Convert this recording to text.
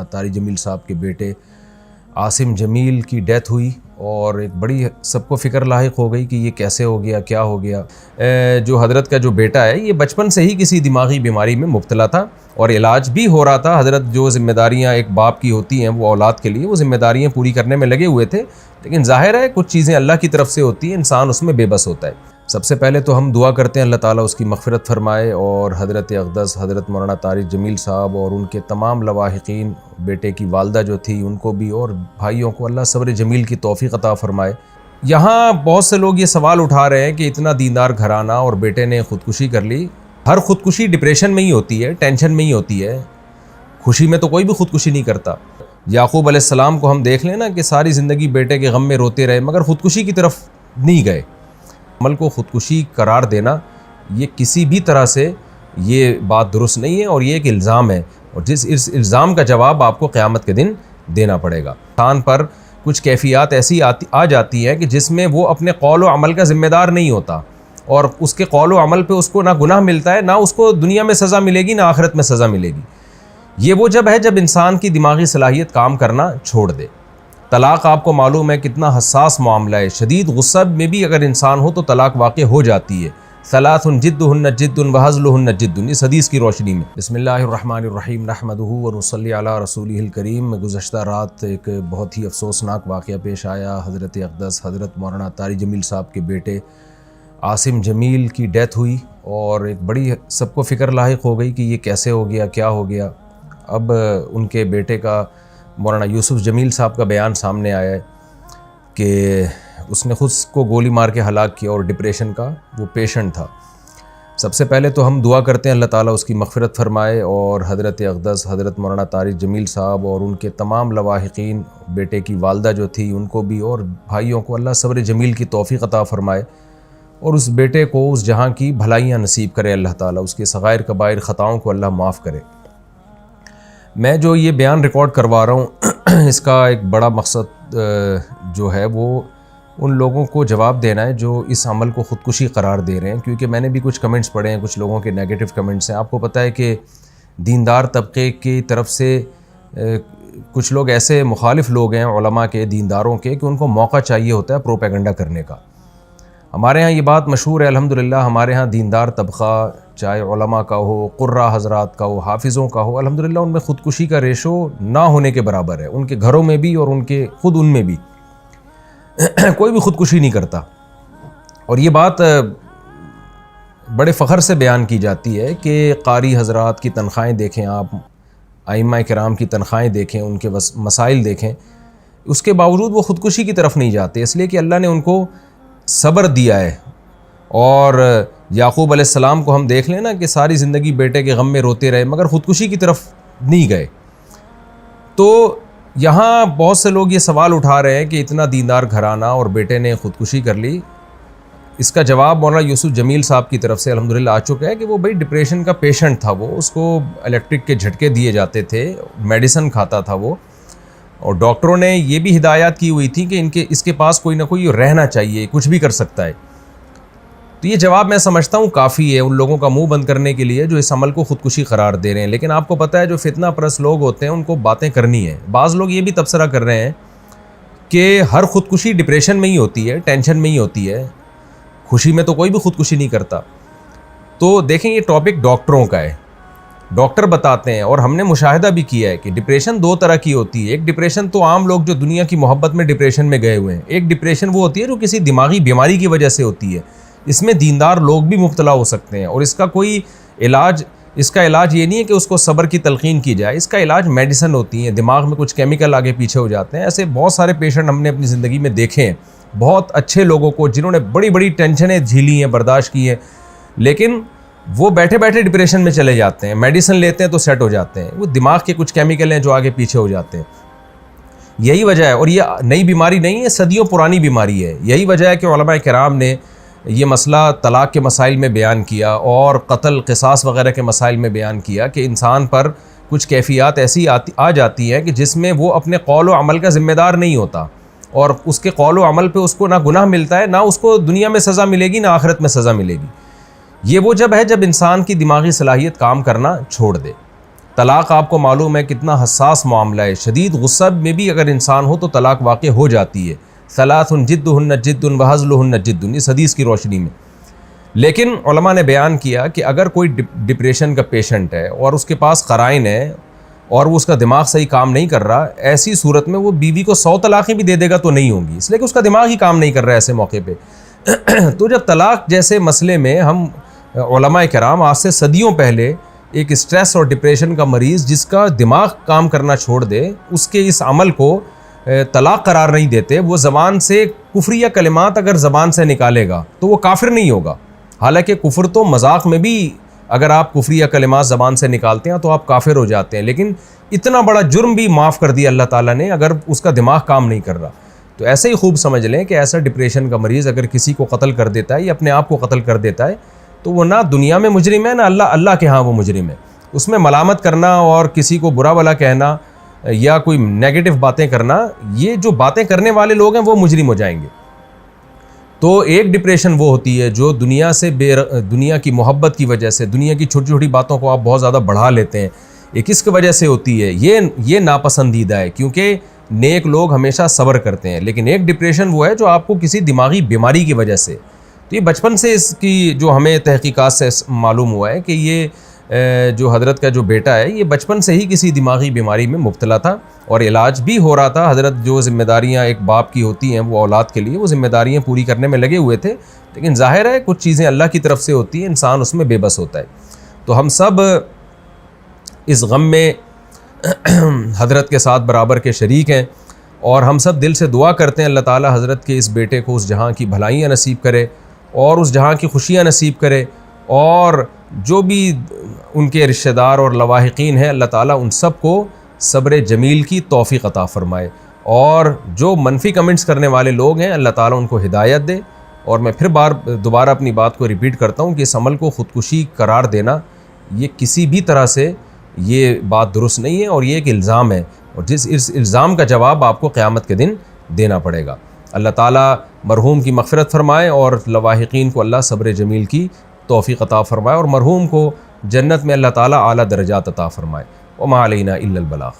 مولانا طارق جمیل صاحب کے بیٹے عاصم جمیل کی ڈیتھ ہوئی اور ایک بڑی سب کو فکر لاحق ہو گئی کہ یہ کیسے ہو گیا، کیا ہو گیا۔ جو حضرت کا جو بیٹا ہے یہ بچپن سے ہی کسی دماغی بیماری میں مبتلا تھا اور علاج بھی ہو رہا تھا۔ حضرت جو ذمہ داریاں ایک باپ کی ہوتی ہیں وہ اولاد کے لیے وہ ذمہ داریاں پوری کرنے میں لگے ہوئے تھے، لیکن ظاہر ہے کچھ چیزیں اللہ کی طرف سے ہوتی ہیں، انسان اس میں بے بس ہوتا ہے۔ سب سے پہلے تو ہم دعا کرتے ہیں اللہ تعالیٰ اس کی مغفرت فرمائے اور حضرت اقدس حضرت مولانا طارق جمیل صاحب اور ان کے تمام لواحقین، بیٹے کی والدہ جو تھی ان کو بھی اور بھائیوں کو اللہ صبر جمیل کی توفیق عطا فرمائے۔ یہاں بہت سے لوگ یہ سوال اٹھا رہے ہیں کہ اتنا دیندار گھرانہ اور بیٹے نے خودکشی کر لی۔ ہر خودکشی ڈپریشن میں ہی ہوتی ہے، ٹینشن میں ہی ہوتی ہے، خوشی میں تو کوئی بھی خودکشی نہیں کرتا۔ یعقوب علیہ السلام کو ہم دیکھ لیں نا کہ ساری زندگی بیٹے کے غم میں روتے رہے مگر خودکشی کی طرف نہیں گئے۔ عمل کو خودکشی قرار دینا یہ کسی بھی طرح سے یہ بات درست نہیں ہے اور یہ ایک الزام ہے، اور اس الزام کا جواب آپ کو قیامت کے دن دینا پڑے گا۔ انسان پر کچھ کیفیات ایسی آ جاتی ہیں کہ جس میں وہ اپنے قول و عمل کا ذمہ دار نہیں ہوتا، اور اس کے قول و عمل پہ اس کو نہ گناہ ملتا ہے، نہ اس کو دنیا میں سزا ملے گی، نہ آخرت میں سزا ملے گی۔ یہ وہ جب ہے جب انسان کی دماغی صلاحیت کام کرنا چھوڑ دے۔ طلاق آپ کو معلوم ہے کتنا حساس معاملہ ہے، شدید غصہ میں بھی اگر انسان ہو تو طلاق واقع ہو جاتی ہے۔ ثلاث جدہن جد وہزلہن جد، اس حدیث کی روشنی میں۔ بسم اللہ الرحمن الرحیم، نحمدہ ونصلی علی رسولہ الکریم۔ گزشتہ رات ایک بہت ہی افسوسناک واقعہ پیش آیا۔ حضرت اقدس حضرت مولانا طارق جمیل صاحب کے بیٹے عاصم جمیل کی ڈیتھ ہوئی اور ایک بڑی سب کو فکر لاحق ہو گئی کہ یہ کیسے ہو گیا، کیا ہو گیا۔ اب ان کے بیٹے کا مولانا یوسف جمیل صاحب کا بیان سامنے آیا ہے کہ اس نے خود کو گولی مار کے ہلاک کیا اور ڈپریشن کا وہ پیشنٹ تھا۔ سب سے پہلے تو ہم دعا کرتے ہیں اللہ تعالیٰ اس کی مغفرت فرمائے اور حضرت اقدس حضرت مولانا طارق جمیل صاحب اور ان کے تمام لواحقین، بیٹے کی والدہ جو تھی ان کو بھی اور بھائیوں کو اللہ صبر جمیل کی توفیق عطا فرمائے اور اس بیٹے کو اس جہاں کی بھلائیاں نصیب کرے اللہ تعالیٰ، اس کے صغائر کبائر خطاؤں کو اللہ معاف کرے۔ میں جو یہ بیان ریکارڈ کروا رہا ہوں اس کا ایک بڑا مقصد جو ہے وہ ان لوگوں کو جواب دینا ہے جو اس عمل کو خودکشی قرار دے رہے ہیں، کیونکہ میں نے بھی کچھ کمنٹس پڑھے ہیں، کچھ لوگوں کے نیگیٹو کمنٹس ہیں۔ آپ کو پتہ ہے کہ دیندار طبقے کی طرف سے کچھ لوگ ایسے مخالف لوگ ہیں علماء کے، دینداروں کے، کہ ان کو موقع چاہیے ہوتا ہے پروپیگنڈا کرنے کا۔ ہمارے ہاں یہ بات مشہور ہے الحمدللہ، ہمارے ہاں دیندار طبقہ چاہے علماء کا ہو، قراء حضرات کا ہو، حافظوں کا ہو، الحمدللہ ان میں خودکشی کا ریشو نہ ہونے کے برابر ہے، ان کے گھروں میں بھی اور ان کے خود ان میں بھی کوئی بھی خودکشی نہیں کرتا۔ اور یہ بات بڑے فخر سے بیان کی جاتی ہے کہ قاری حضرات کی تنخواہیں دیکھیں، آپ ائمہ کرام کی تنخواہیں دیکھیں، ان کے مسائل دیکھیں، اس کے باوجود وہ خودکشی کی طرف نہیں جاتے، اس لیے کہ اللہ نے ان کو صبر دیا ہے۔ اور یعقوب علیہ السلام کو ہم دیکھ لیں نا کہ ساری زندگی بیٹے کے غم میں روتے رہے مگر خودکشی کی طرف نہیں گئے۔ تو یہاں بہت سے لوگ یہ سوال اٹھا رہے ہیں کہ اتنا دیندار گھرانہ اور بیٹے نے خودکشی کر لی۔ اس کا جواب مولانا یوسف جمیل صاحب کی طرف سے الحمدللہ آ چکا ہے کہ وہ بھائی ڈپریشن کا پیشنٹ تھا، وہ اس کو الیکٹرک کے جھٹکے دیے جاتے تھے، میڈیسن کھاتا تھا وہ، اور ڈاکٹروں نے یہ بھی ہدایات کی ہوئی تھی کہ اس کے پاس کوئی نہ کوئی رہنا چاہیے، کچھ بھی کر سکتا ہے۔ تو یہ جواب میں سمجھتا ہوں کافی ہے ان لوگوں کا منہ بند کرنے کے لیے جو اس عمل کو خودکشی قرار دے رہے ہیں۔ لیکن آپ کو پتہ ہے جو فتنہ پرست لوگ ہوتے ہیں ان کو باتیں کرنی ہے۔ بعض لوگ یہ بھی تبصرہ کر رہے ہیں کہ ہر خودکشی ڈپریشن میں ہی ہوتی ہے، ٹینشن میں ہی ہوتی ہے، خوشی میں تو کوئی بھی خودکشی نہیں کرتا۔ تو دیکھیں یہ ٹاپک ڈاکٹروں کا ہے، ڈاکٹر بتاتے ہیں، اور ہم نے مشاہدہ بھی کیا ہے کہ ڈپریشن دو طرح کی ہوتی ہے۔ ایک ڈپریشن تو عام لوگ جو دنیا کی محبت میں ڈپریشن میں گئے ہوئے ہیں، ایک ڈپریشن وہ ہوتی ہے جو کسی دماغی بیماری کی وجہ سے ہوتی ہے، اس میں دیندار لوگ بھی مبتلا ہو سکتے ہیں، اور اس کا علاج یہ نہیں ہے کہ اس کو صبر کی تلقین کی جائے، اس کا علاج میڈیسن ہوتی ہیں، دماغ میں کچھ کیمیکل آگے پیچھے ہو جاتے ہیں۔ ایسے بہت سارے پیشنٹ ہم نے اپنی زندگی میں دیکھے ہیں، بہت اچھے لوگوں کو جنہوں نے بڑی بڑی ٹینشنیں جھیلی ہیں، برداشت کی ہیں، لیکن وہ بیٹھے بیٹھے ڈپریشن میں چلے جاتے ہیں، میڈیسن لیتے ہیں تو سیٹ ہو جاتے ہیں، وہ دماغ کے کچھ کیمیکل ہیں جو آگے پیچھے ہو جاتے ہیں۔ یہی وجہ ہے، اور یہ نئی بیماری نہیں ہے، صدیوں پرانی بیماری ہے۔ یہی وجہ ہے کہ علماء کرام نے یہ مسئلہ طلاق کے مسائل میں بیان کیا اور قتل قصاص وغیرہ کے مسائل میں بیان کیا کہ انسان پر کچھ کیفیات ایسی آ جاتی ہیں کہ جس میں وہ اپنے قول و عمل کا ذمہ دار نہیں ہوتا، اور اس کے قول و عمل پہ اس کو نہ گناہ ملتا ہے، نہ اس کو دنیا میں سزا ملے گی، نہ آخرت میں سزا ملے گی۔ یہ وہ جب ہے جب انسان کی دماغی صلاحیت کام کرنا چھوڑ دے۔ طلاق آپ کو معلوم ہے کتنا حساس معاملہ ہے، شدید غصہ میں بھی اگر انسان ہو تو طلاق واقع ہو جاتی ہے. ثلاث جدہن جد وہزلہن جد، اس حدیث کی روشنی میں. لیکن علماء نے بیان کیا کہ اگر کوئی ڈپریشن کا پیشنٹ ہے اور اس کے پاس قرائن ہے اور وہ اس کا دماغ صحیح کام نہیں کر رہا، ایسی صورت میں وہ بیوی کو 100 طلاقیں بھی دے دے گا تو نہیں ہوں گی، اس لیے کہ اس کا دماغ ہی کام نہیں کر رہا ہے ایسے موقع پہ. تو جب طلاق جیسے مسئلے میں ہم علماء کرام آج سے صدیوں پہلے ایک اسٹریس اور ڈپریشن کا مریض جس کا دماغ کام کرنا چھوڑ دے، اس کے اس عمل کو طلاق قرار نہیں دیتے، وہ زبان سے کفریہ کلمات اگر زبان سے نکالے گا تو وہ کافر نہیں ہوگا. حالانکہ کفر تو مذاق میں بھی اگر آپ کفریہ کلمات زبان سے نکالتے ہیں تو آپ کافر ہو جاتے ہیں، لیکن اتنا بڑا جرم بھی معاف کر دیا اللہ تعالیٰ نے اگر اس کا دماغ کام نہیں کر رہا. تو ایسے ہی خوب سمجھ لیں کہ ایسا ڈپریشن کا مریض اگر کسی کو قتل کر دیتا ہے یا اپنے آپ کو قتل کر دیتا ہے تو وہ نہ دنیا میں مجرم ہے، نہ اللہ کے ہاں وہ مجرم ہے. اس میں ملامت کرنا اور کسی کو برا بھلا کہنا یا کوئی نیگیٹو باتیں کرنا، یہ جو باتیں کرنے والے لوگ ہیں وہ مجرم ہو جائیں گے. تو ایک ڈپریشن وہ ہوتی ہے جو دنیا کی محبت کی وجہ سے دنیا کی چھوٹی چھوٹی باتوں کو آپ بہت زیادہ بڑھا لیتے ہیں، ایک اس کی وجہ سے ہوتی ہے، یہ ناپسندیدہ ہے کیونکہ نیک لوگ ہمیشہ صبر کرتے ہیں. لیکن ایک ڈپریشن وہ ہے جو آپ کو کسی دماغی بیماری کی وجہ سے، تو یہ بچپن سے اس کی جو ہمیں تحقیقات سے معلوم ہوا ہے کہ یہ جو حضرت کا جو بیٹا ہے یہ بچپن سے ہی کسی دماغی بیماری میں مبتلا تھا اور علاج بھی ہو رہا تھا. حضرت جو ذمہ داریاں ایک باپ کی ہوتی ہیں وہ اولاد کے لیے وہ ذمہ داریاں پوری کرنے میں لگے ہوئے تھے، لیکن ظاہر ہے کچھ چیزیں اللہ کی طرف سے ہوتی ہیں، انسان اس میں بے بس ہوتا ہے. تو ہم سب اس غم میں حضرت کے ساتھ برابر کے شریک ہیں اور ہم سب دل سے دعا کرتے ہیں اللہ تعالیٰ حضرت کے اس بیٹے کو اس جہاں کی بھلائیاں نصیب کرے اور اس جہاں کی خوشیاں نصیب کرے، اور جو بھی ان کے رشتہ دار اور لواحقین ہیں اللہ تعالیٰ ان سب کو صبر جمیل کی توفیق عطا فرمائے، اور جو منفی کمنٹس کرنے والے لوگ ہیں اللہ تعالیٰ ان کو ہدایت دے. اور میں پھر دوبارہ اپنی بات کو ریپیٹ کرتا ہوں کہ اس عمل کو خودکشی قرار دینا یہ کسی بھی طرح سے یہ بات درست نہیں ہے اور یہ ایک الزام ہے، اور اس الزام کا جواب آپ کو قیامت کے دن دینا پڑے گا. اللہ تعالیٰ مرحوم کی مغفرت فرمائے اور لواحقین کو اللہ صبر جمیل کی توفیق عطا فرمائے اور مرحوم کو جنت میں اللہ تعالیٰ اعلیٰ درجات عطا فرمائے. وما علینا الا البلاغ.